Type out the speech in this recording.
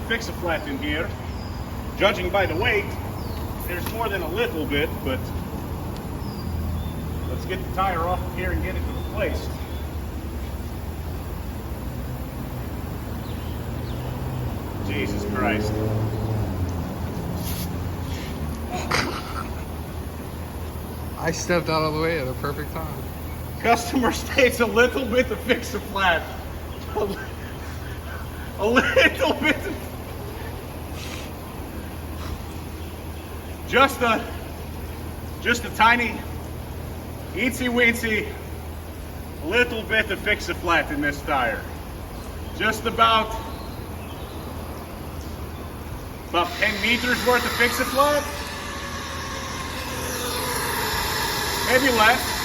fix a flat in here. Judging by the weight, there's more than a little bit, but let's get the tire off of here and get it replaced. Jesus Christ. I stepped out of the way at a perfect time. Customer states a little bit to fix the flat. A little bit. Just a tiny, eensy weensy, little bit to fix a flat in this tire. Just about 10 meters worth to fix a flat. Maybe less.